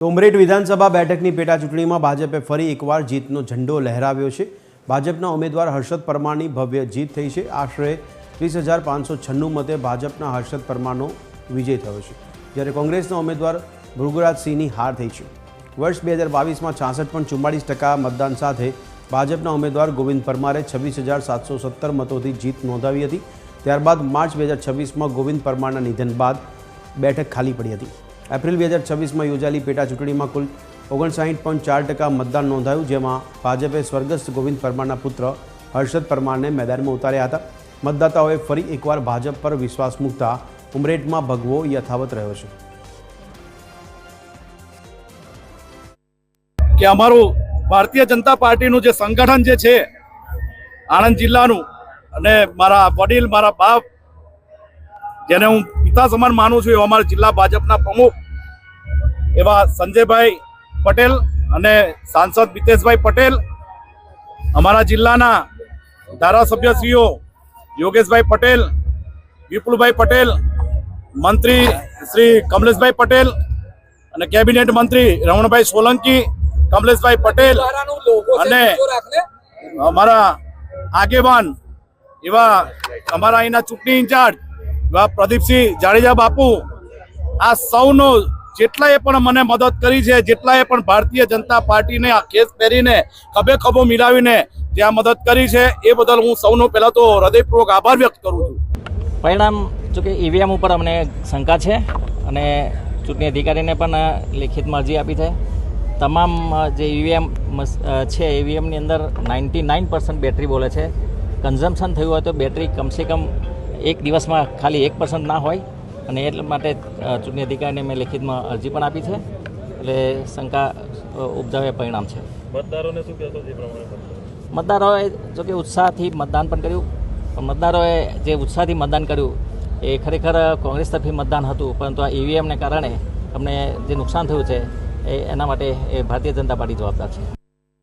ઉમરેઠ વિધાનસભા બેઠકની પેટા ચૂંટણીમાં ભાજપે ફરી એકવાર જીતનો ઝંડો લહેરાવ્યો છે। ભાજપના ઉમેદવાર હર્ષદ પરમારની ભવ્ય જીત થઈ છે। આશરે 30,596 મતે ભાજપના હર્ષદ પરમારનો વિજય થયો છે, જ્યારે કોંગ્રેસના ઉમેદવાર ભૃગુરાજસિંહની હાર થઈ છે। વર્ષ 2022માં 66.44% મતદાન સાથે ભાજપના ઉમેદવાર ગોવિંદ પરમારે 26,717 મતોથી જીત નોંધાવી હતી। ત્યારબાદ માર્ચ 2026માં ગોવિંદ પરમારના નિધન બાદ બેઠક ખાલી પડી હતી। એપ્રિલ 2026માં યોજાયેલી પેટા ચૂંટણીમાં કુલ 59.4% મતદાન નોંધાયું, જેમાં ભાજપે સ્વર્ગસ્થ ગોવિંદ પરમારના પુત્ર હર્ષદ પરમારને મેદાનમાં ઉતાર્યા હતા। મતદાતાઓએ ફરી એકવાર ભાજપ પર વિશ્વાસ મૂકતા ઉમરેઠમાં ભગવો યથાવત રહ્યો છે। કે અમારું ભારતીય જનતા પાર્ટીનું જે સંગઠન જે છે આણંદ જિલ્લાનું, અને મારા વડીલ, મારા બાપ, જેને હું પિતા સમાન માનું છું, એવા અમારા જિલ્લા ભાજપના પ્રમુખ એવા સંજયભાઈ પટેલ અને સાંસદ મિતેશભાઈ પટેલ, અમારા જિલ્લાના ધારાસભ્યશ્રીઓ યોગેશભાઈ પટેલ, વિપુલભાઈ પટેલ, મંત્રી શ્રી કમલેશભાઈ પટેલ અને કેબિનેટ મંત્રી રમણભાઈ સોલંકી, કમલેશભાઈ પટેલ અને અમારા આગેવાન એવા અમારા અહીંના ચૂંટણી ઇન્ચાર્જ એવા પ્રદીપસિંહ જાડેજા બાપુ, આ સૌનો જેટલાએ પણ મને મદદ કરી છે, જેટલાએ પણ ભારતીય જનતા પાર્ટીને આ ખેસ પહેરીને ખભે ખભો મિલાવીને જે આ મદદ કરી છે, એ બદલ હું સૌનો પહેલાં તો હૃદયપૂર્વક આભાર વ્યક્ત કરું છું। પરિણામ જોકે ઈવીએમ ઉપર અમને શંકા છે અને ચૂંટણી અધિકારીને પણ લેખિતમાં અરજી આપી છે। તમામ જે ઈવીએમ છે, ઈવીએમની અંદર 99% બેટરી બોલે છે। કન્ઝમ્પશન થયું હોય તો બેટરી કમસે કમ એક દિવસમાં ખાલી 1% ના હોય, અને એટલા માટે ચૂંટણી અધિકારીને મેં લેખિતમાં અરજી પણ આપી છે, એટલે શંકા ઉપજાવે પરિણામ છે। મતદારોને શું કહેશો? જે પ્રમાણે મતદારોએ જોકે ઉત્સાહથી મતદાન પણ કર્યું, પણ મતદારોએ જે ઉત્સાહથી મતદાન કર્યું એ ખરેખર કોંગ્રેસ તરફી મતદાન હતું, પરંતુ આ ઈવીએમને કારણે અમને જે નુકસાન થયું છે એના માટે ભારતીય જનતા પાર્ટી જવાબદાર છે।